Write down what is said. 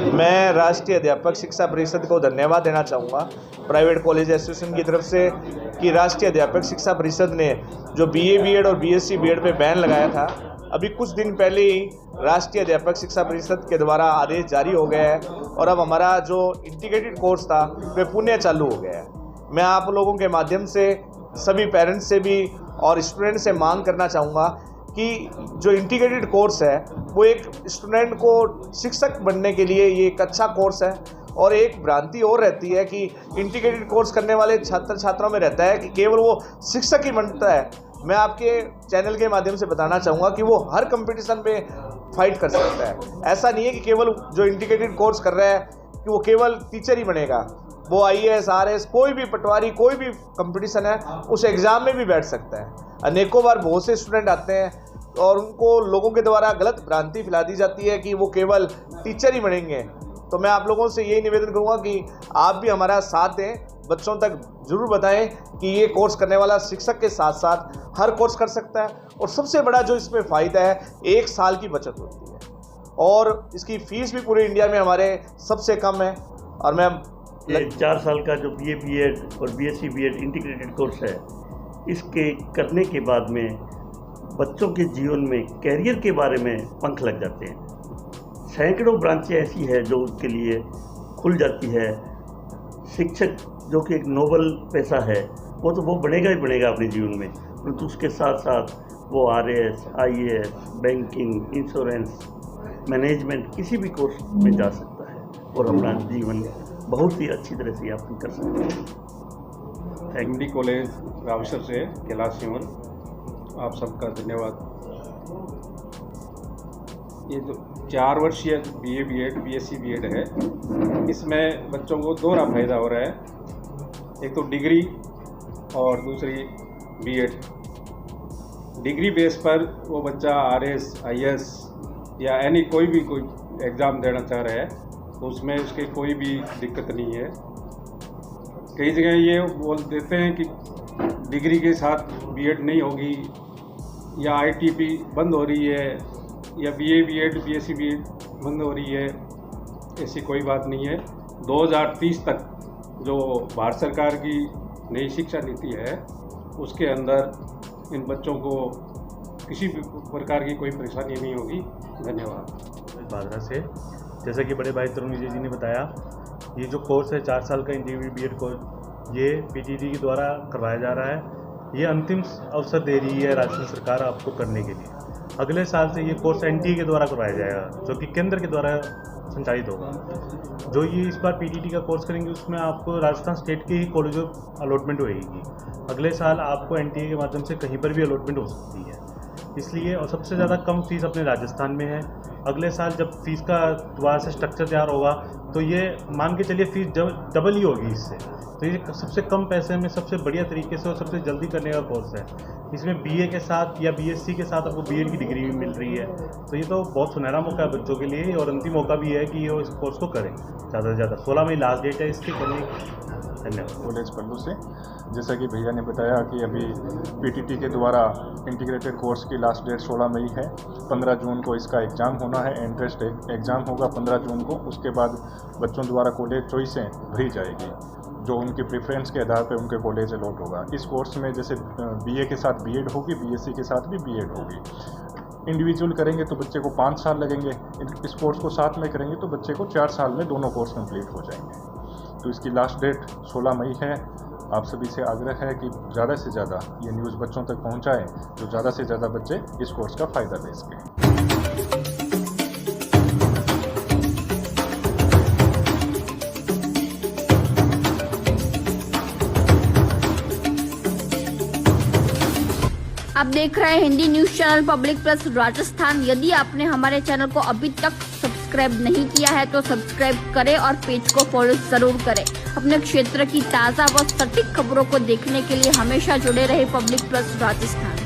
मैं राष्ट्रीय अध्यापक शिक्षा परिषद को धन्यवाद देना चाहूँगा प्राइवेट कॉलेज एसोसिएशन की तरफ से कि राष्ट्रीय अध्यापक शिक्षा परिषद ने जो बीए बीएड और बीएससी बीएड पे बैन लगाया था, अभी कुछ दिन पहले ही राष्ट्रीय अध्यापक शिक्षा परिषद के द्वारा आदेश जारी हो गया है और अब हमारा जो इंटीग्रेटेड कोर्स था वह पुनः चालू हो गया है। मैं आप लोगों के माध्यम से सभी पेरेंट्स से भी और स्टूडेंट से मांग करना चाहूँगा कि जो इंटीग्रेटेड कोर्स है वो एक स्टूडेंट को शिक्षक बनने के लिए ये एक अच्छा कोर्स है। और एक भ्रांति और रहती है कि इंटीग्रेटेड कोर्स करने वाले छात्र छात्राओं में रहता है कि केवल वो शिक्षक ही बनता है। मैं आपके चैनल के माध्यम से बताना चाहूँगा कि वो हर कंपटीशन में फाइट कर सकता है। ऐसा नहीं है कि केवल जो इंटीग्रेटेड कोर्स कर रहा है कि वो केवल टीचर ही बनेगा। वो IAS RS कोई भी पटवारी कोई भी कंपटीशन है उस एग्ज़ाम में भी बैठ सकता है। अनेकों बार बहुत से स्टूडेंट आते हैं और उनको लोगों के द्वारा गलत भ्रांति फैला दी जाती है कि वो केवल टीचर ही बनेंगे। तो मैं आप लोगों से यही निवेदन करूंगा कि आप भी हमारा साथ दें, बच्चों तक जरूर बताएं कि ये कोर्स करने वाला शिक्षक के साथ साथ हर कोर्स कर सकता है। और सबसे बड़ा जो इसमें फ़ायदा है 1 साल की बचत होती है और इसकी फ़ीस भी पूरे इंडिया में हमारे सबसे कम है। और मैं 4 साल का जो BA BEd और BSc BEd इंटीग्रेटेड कोर्स है, इसके करने के बाद में बच्चों के जीवन में कैरियर के बारे में पंख लग जाते हैं। सैकड़ों ब्रांचें ऐसी है जो उसके लिए खुल जाती है। शिक्षक जो कि एक नोबल पैसा है वो बनेगा ही बनेगा अपने जीवन में, परंतु उसके साथ साथ वो RS IAS banking insurance management किसी भी कोर्स में जा सकता है और अपना जीवन बहुत ही अच्छी तरह से यापन कर सकते हैं। MD कॉलेज रावसर से कैलाश सिमन, आप सबका धन्यवाद। ये जो 4 वर्षीय BA BEd BSc BEd है, इसमें बच्चों को दोहरा फायदा हो रहा है। एक तो डिग्री और दूसरी BEd। डिग्री बेस पर वो बच्चा RS IAS या कोई एग्ज़ाम देना चाह रहा है तो उसमें उसके कोई भी दिक्कत नहीं है। कई जगह ये बोल देते हैं कि डिग्री के साथ BEd नहीं होगी या ITP बंद हो रही है या BA BEd BSc BEd बंद हो रही है। ऐसी कोई बात नहीं है। 2030 तक जो भारत सरकार की नई शिक्षा नीति है उसके अंदर इन बच्चों को किसी भी प्रकार की कोई परेशानी नहीं होगी। धन्यवाद। बादरा से, जैसा कि बड़े भाई तरुण विजय जी ने बताया, ये जो कोर्स है 4 साल का इंटीग्रेटेड BEd कोर्स, ये PTT के द्वारा करवाया जा रहा है। ये अंतिम अवसर दे रही है राज्य सरकार आपको करने के लिए। अगले साल से ये कोर्स NTA के द्वारा करवाया जाएगा जो कि केंद्र के द्वारा संचालित होगा। जो ये इस बार PTT का कोर्स करेंगे उसमें आपको राजस्थान स्टेट के ही कॉलेजों अलॉटमेंट होएगी। अगले साल आपको NTA के माध्यम से कहीं पर भी अलॉटमेंट हो सकती है। इसलिए और सबसे ज़्यादा कम फीस अपने राजस्थान में है। अगले साल जब फीस का दोबारा से स्ट्रक्चर तैयार होगा तो ये मान के चलिए फीस डबल ही होगी इससे। तो ये सबसे कम पैसे में सबसे बढ़िया तरीके से और सबसे जल्दी करने का कोर्स है। इसमें BA के साथ या BSc के साथ आपको BEd की डिग्री भी मिल रही है। तो ये तो बहुत सुनहरा मौका है बच्चों के लिए और अंतिम मौका भी है कि वो इस कोर्स को करें ज़्यादा से ज़्यादा। 16 मई लास्ट डेट है इसकी करने की। धन्यवाद। कॉलेज पल्लू से, जैसा कि भैया ने बताया कि अभी PTT के द्वारा इंटीग्रेटेड कोर्स की लास्ट डेट 16 मई है। 15 जून को इसका एग्ज़ाम होना है। एंट्रेंस एग्ज़ाम होगा 15 जून को। उसके बाद बच्चों द्वारा कॉलेज चॉइसें भरी जाएगी जो उनकी प्रेफरेंस के आधार पर उनके कॉलेज अलॉट होगा। इस कोर्स में जैसे BA के साथ BEd होगी, BSc के साथ भी BEd होगी। इंडिविजुअल करेंगे तो बच्चे को 5 साल लगेंगे। इस कोर्स को साथ में करेंगे तो बच्चे को 4 साल में दोनों कोर्स कंप्लीट हो जाएंगे। तो इसकी लास्ट डेट 16 मई है। आप सभी से आग्रह है कि ज़्यादा से ज़्यादा ये न्यूज़ बच्चों तक पहुंचाएं जो ज़्यादा से ज़्यादा बच्चे इस कोर्स का फ़ायदा ले सकें। आप देख रहे हैं Hindi news channel public plus Rajasthan. यदि आपने हमारे चैनल को अभी तक सब्सक्राइब नहीं किया है तो सब्सक्राइब करें और पेज को फॉलो जरूर करें। अपने क्षेत्र की ताज़ा व सटीक खबरों को देखने के लिए हमेशा जुड़े रहे पब्लिक प्लस राजस्थान।